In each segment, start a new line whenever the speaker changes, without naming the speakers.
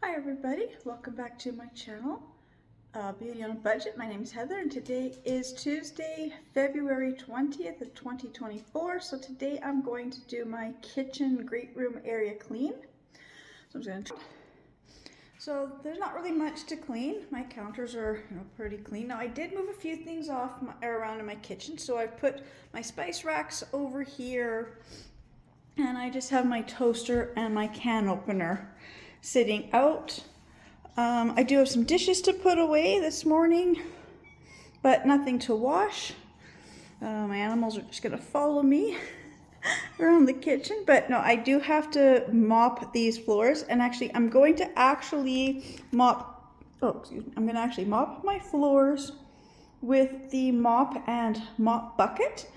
Hi everybody, welcome back to my channel, Beauty on a Budget. My name is Heather and today is Tuesday, February 20th of 2024. So today I'm going to do my kitchen great room area clean. So there's not really much to clean. My counters are pretty clean. Now I did move a few things around in my kitchen. So I've put my spice racks over here and I just have my toaster and my can opener sitting out. I do have some dishes to put away this morning, but nothing to wash. My animals are just gonna follow me around the kitchen, but no, I do have to mop these floors, and actually I'm going to mop, I'm gonna actually mop my floors with the mop and mop bucket.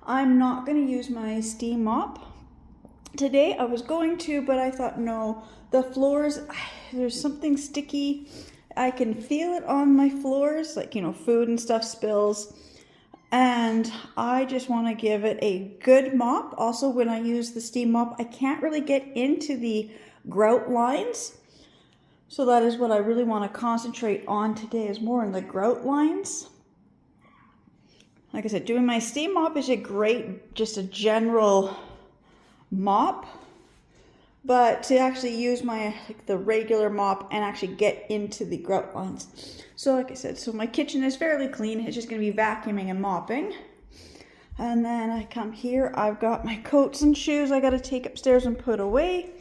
I'm not gonna use my steam mop today. I was going to, but I thought no, the floors, there's something sticky. I can feel it on my floors, like, food and stuff spills. And I just want to give it a good mop. Also, when I use the steam mop, I can't really get into the grout lines. So that is what I really want to concentrate on today, is more in the grout lines. Like I said, doing my steam mop is just a general mop, but to actually use the regular mop and actually get into the grout lines. So like I said, so my kitchen is fairly clean. It's just going to be vacuuming and mopping. And then I come here, I've got my coats and shoes I got to take upstairs and put away.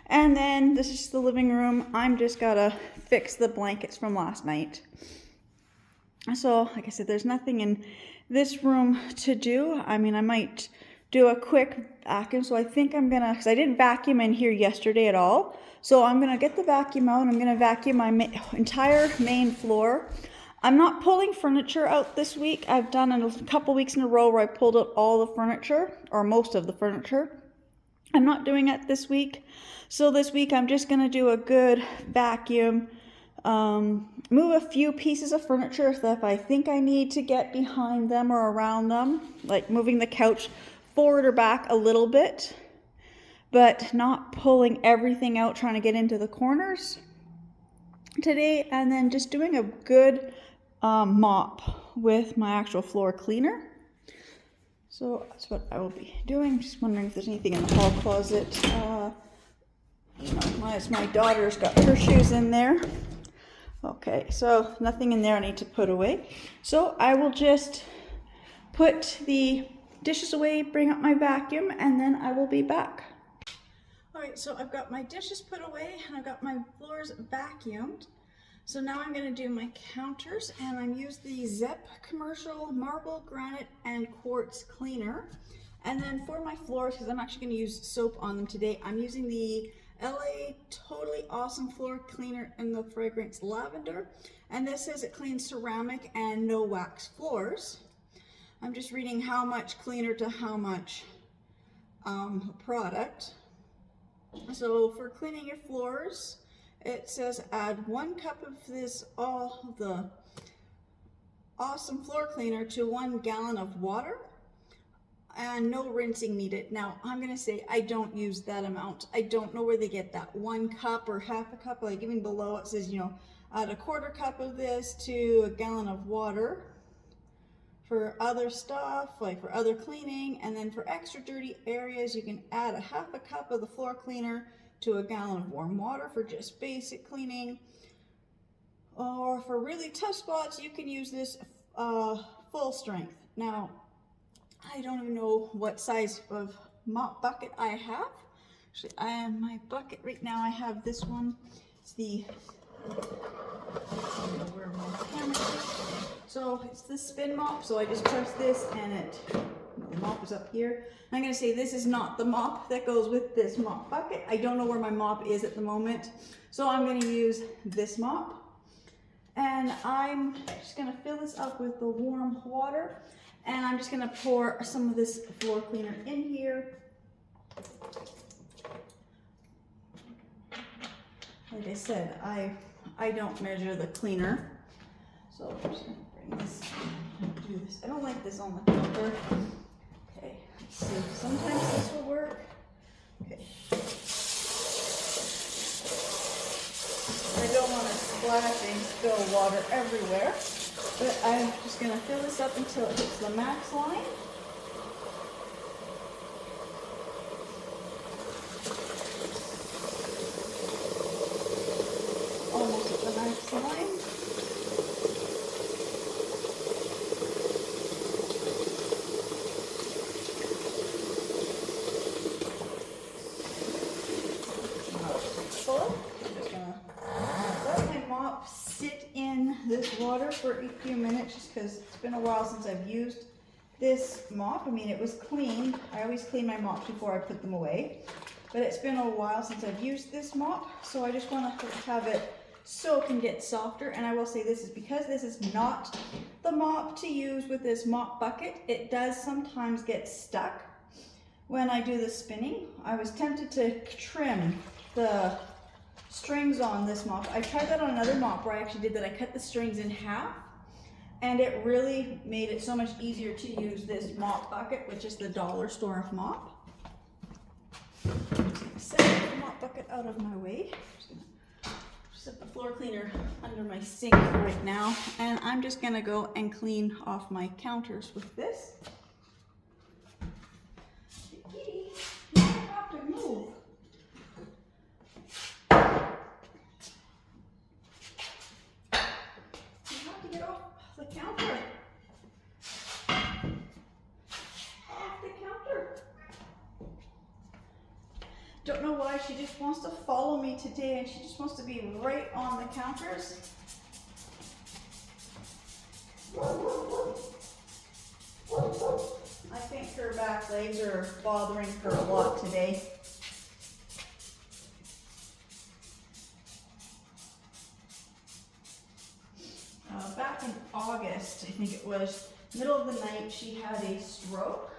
And then this is the living room. I'm just got to fix the blankets from last night. So like I said, there's nothing in this room to do. I mean, I might do a quick vacuum. So I think I'm gonna, because I didn't vacuum in here yesterday at all. So I'm gonna get the vacuum out and I'm gonna vacuum my entire main floor. I'm not pulling furniture out this week. I've done it a couple weeks in a row where I pulled out all the furniture, or most of the furniture. I'm not doing it this week. So this week I'm just gonna do a good vacuum, move a few pieces of furniture that I think I need to get behind them or around them, like moving the couch forward or back a little bit, but not pulling everything out, trying to get into the corners today. And then just doing a good mop with my actual floor cleaner. So that's what I will be doing. I'm just wondering if there's anything in the hall closet. My daughter's got her shoes in there. Okay, so nothing in there I need to put away. So I will just put the dishes away, bring up my vacuum, and then I will be back. All right, so I've got my dishes put away and I've got my floors vacuumed. So now I'm going to do my counters, and I'm using the Zep Commercial Marble, Granite, and Quartz Cleaner. And then for my floors, because I'm actually going to use soap on them today, I'm using the LA Totally Awesome Floor Cleaner in the fragrance Lavender. And this says it cleans ceramic and no wax floors. I'm just reading how much cleaner to how much product. So for cleaning your floors, it says add 1 cup of the awesome floor cleaner to 1 gallon of water, and no rinsing needed. Now I'm gonna say I don't use that amount. I don't know where they get that 1 cup or half a cup. Like even below it says, add a 1/4 cup of this to a gallon of water. For other stuff, like for other cleaning, and then for extra dirty areas, you can add a 1/2 cup of the floor cleaner to a gallon of warm water for just basic cleaning. Or for really tough spots, you can use this full strength. Now, I don't even know what size of mop bucket I have. Actually, my bucket right now, I have this one. It's the, where my camera is. So it's the spin mop, so I just press this and the mop is up here. I'm going to say this is not the mop that goes with this mop bucket. I don't know where my mop is at the moment, so I'm going to use this mop. And I'm just going to fill this up with the warm water, and I'm just going to pour some of this floor cleaner in here. Like I said, I don't measure the cleaner, so I'm just going to bring this and do this. I don't like this on the counter. Okay, let's see. Sometimes this will work. Okay. splashing, spill water everywhere. But I'm just gonna fill this up until it hits the max line. Almost at the max line. Full. I'm just gonna let my mop sit in this water for a few minutes just because it's been a while since I've used this mop. I mean, it was clean. I always clean my mops before I put them away. But it's been a while since I've used this mop, so I just want to have it soak and get softer. And I will say this is because this is not the mop to use with this mop bucket. It does sometimes get stuck when I do the spinning. I was tempted to trim the strings on this mop. I tried that on another mop where I actually did that. I cut the strings in half, and it really made it so much easier to use this mop bucket, which is the dollar store mop. Set the mop bucket out of my way. Just gonna set the floor cleaner under my sink right now, and I'm just gonna go and clean off my counters with this. Kitty, you have to move. You have to get off the counter. Off the counter. Don't know why, she just wants to follow me today and she just wants to be right on the counters. I think her back legs are bothering her a lot today. Back in August, I think it was, middle of the night, she had a stroke.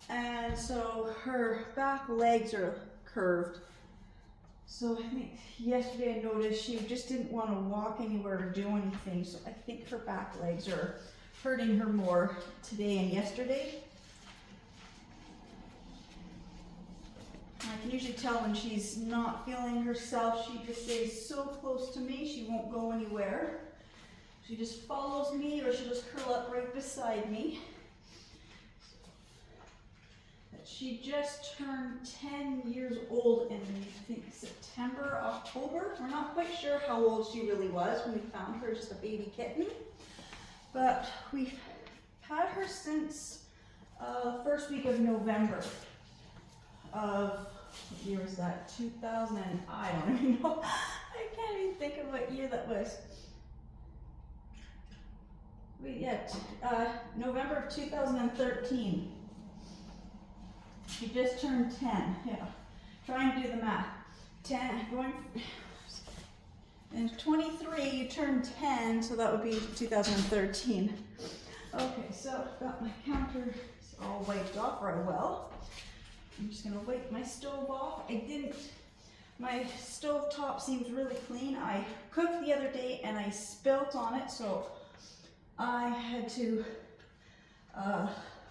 And so her back legs are curved. So I think yesterday I noticed she just didn't want to walk anywhere or do anything. So I think her back legs are hurting her more today and yesterday. I can usually tell when she's not feeling herself. She just stays so close to me, she won't go anywhere. She just follows me, or she'll just curl up right beside me. She just turned 10 years old in, I think, September, October. We're not quite sure how old she really was when we found her, just a baby kitten. But we've had her since first week of November of, what year was that? 2000, I don't even know. I can't even think of what year that was. November of 2013. She just turned 10, yeah. Trying to do the math. 10, going, and 23, you turn 10, so that would be 2013. Okay, so got my counters all wiped off right well. I'm just gonna wipe my stove off. My stove top seems really clean. I cooked the other day and I spilt on it, so I had to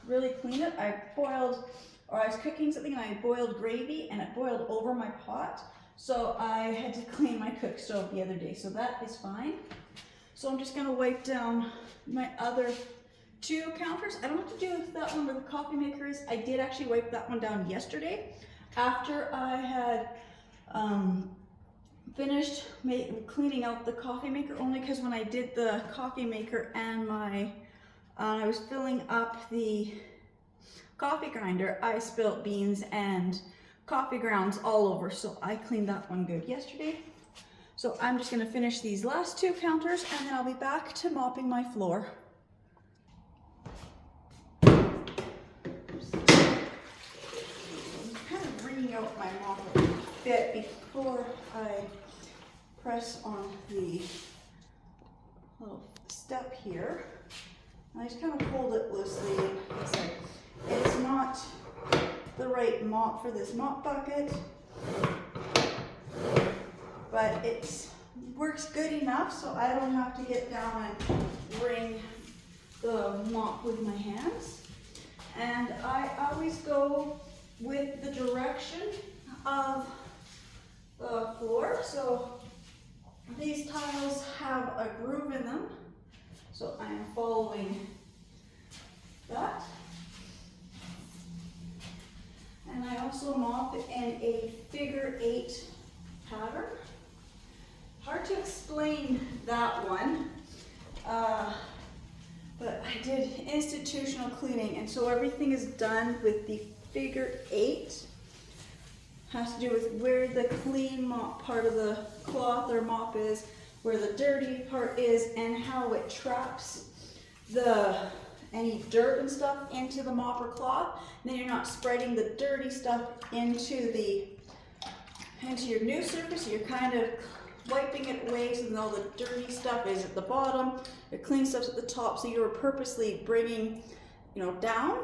really clean it. I was cooking something and I boiled gravy and it boiled over my pot. So I had to clean my cook stove the other day, so that is fine. So I'm just gonna wipe down my other two counters. I don't have to do that one where the coffee maker is. I did actually wipe that one down yesterday after I had finished cleaning out the coffee maker, only because when I did the coffee maker and I was filling up the coffee grinder, I spilled beans and coffee grounds all over, so I cleaned that one good yesterday. So I'm just gonna finish these last two counters and then I'll be back to mopping my floor. I'm kind of bringing out my mop a bit before I press on the little step here. I just kind of hold it loosely. It's not the right mop for this mop bucket, but it works good enough so I don't have to get down and bring the mop with my hands. And I always go with the direction of the floor, so These tiles have a groove in them, so I am following that. And I also mop in a figure 8 pattern. Hard to explain that one, but I did institutional cleaning, and so everything is done with the figure 8. Has to do with where the clean mop part of the cloth or mop is, where the dirty part is, and how it traps any dirt and stuff into the mop or cloth. And then you're not spreading the dirty stuff into your new surface. You're kind of wiping it away, so all the dirty stuff is at the bottom, the clean stuff's at the top, so you're purposely bringing, down.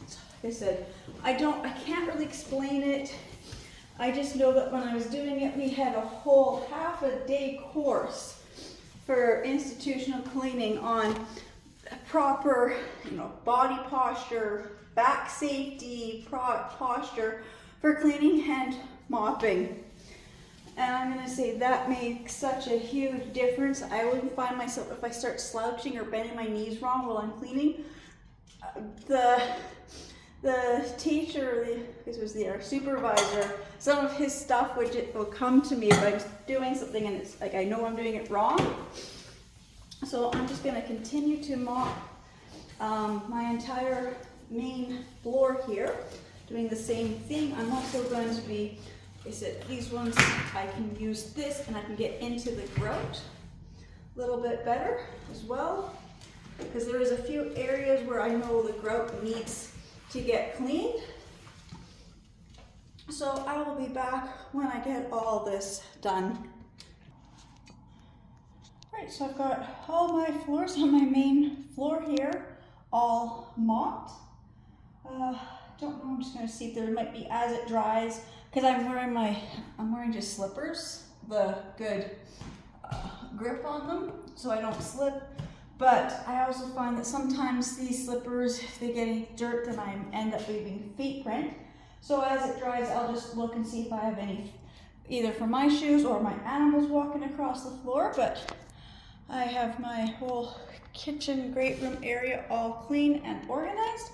So like I said, I can't really explain it. I just know that when I was doing it, we had a whole half-a-day course for institutional cleaning on proper, body posture, back safety, posture for cleaning and mopping. And I'm going to say that makes such a huge difference. I wouldn't find myself, if I start slouching or bending my knees wrong while I'm cleaning, the teacher, our supervisor, some of his stuff will come to me if I'm doing something and it's like I know I'm doing it wrong. So I'm just going to continue to mop my entire main floor here, doing the same thing. I'm also going to be, these ones I can use this and I can get into the grout a little bit better as well, because there is a few areas where I know the grout needs to get cleaned. So I will be back when I get all this done. Right, so I've got all my floors on my main floor here all mopped. Don't know, I'm just gonna see if there might be, as it dries, because I'm wearing just slippers, the good grip on them so I don't slip. But I also find that sometimes these slippers, if they get any dirt, then I end up leaving feet print. So as it dries, I'll just look and see if I have any, either for my shoes or my animals walking across the floor. But I have my whole kitchen great room area all clean and organized.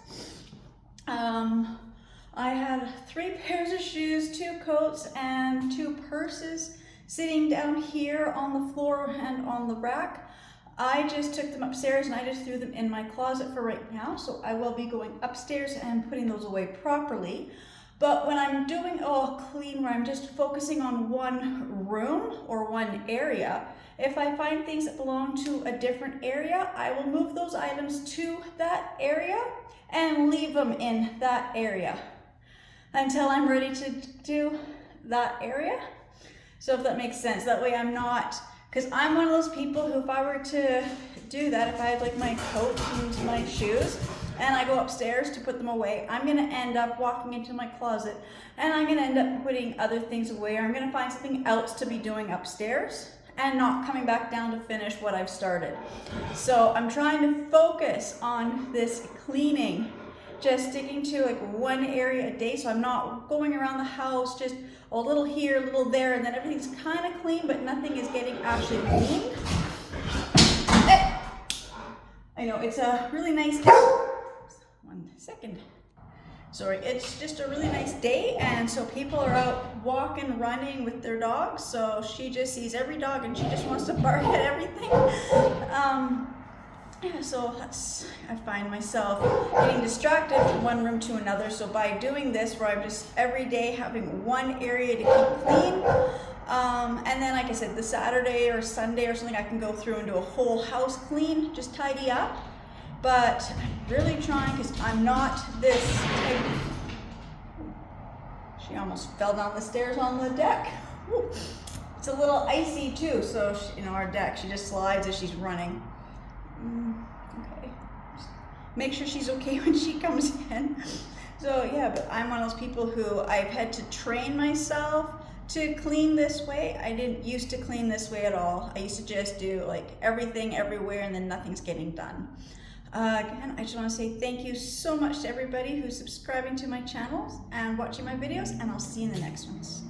I had 3 pairs of shoes, 2 coats, and 2 purses sitting down here on the floor and on the rack. I just took them upstairs and I just threw them in my closet for right now. So I will be going upstairs and putting those away properly. But when I'm doing all clean, where I'm just focusing on one room or one area, if I find things that belong to a different area, I will move those items to that area and leave them in that area until I'm ready to do that area. So if that makes sense, that way I'm not, because I'm one of those people who, if I were to do that, if I had like my coat and my shoes and I go upstairs to put them away, I'm going to end up walking into my closet and I'm going to end up putting other things away, or I'm going to find something else to be doing upstairs and not coming back down to finish what I've started. So I'm trying to focus on this cleaning, just sticking to like one area a day, so I'm not going around the house just a little here, a little there, and then everything's kind of clean, but nothing is getting actually cleaned. I know, it's a really nice day. 1 second. Sorry, it's just a really nice day, and so people are out walking, running with their dogs, so she just sees every dog and she just wants to bark at everything. Yeah, so I find myself getting distracted from one room to another. So by doing this, where I'm just every day having one area to keep clean, and then like I said, the Saturday or Sunday or something, I can go through and do a whole house clean, just tidy up. But I'm really trying, because I'm not this type. She almost fell down the stairs on the deck. Woo. It's a little icy too, so our deck, she just slides as she's running. Okay, just make sure she's okay when she comes in. So yeah, but I'm one of those people who I've had to train myself to clean this way. I didn't used to clean this way at all. I used to just do like everything everywhere and then nothing's getting done. Again, I just want to say thank you so much to everybody who's subscribing to my channels and watching my videos, and I'll see you in the next ones.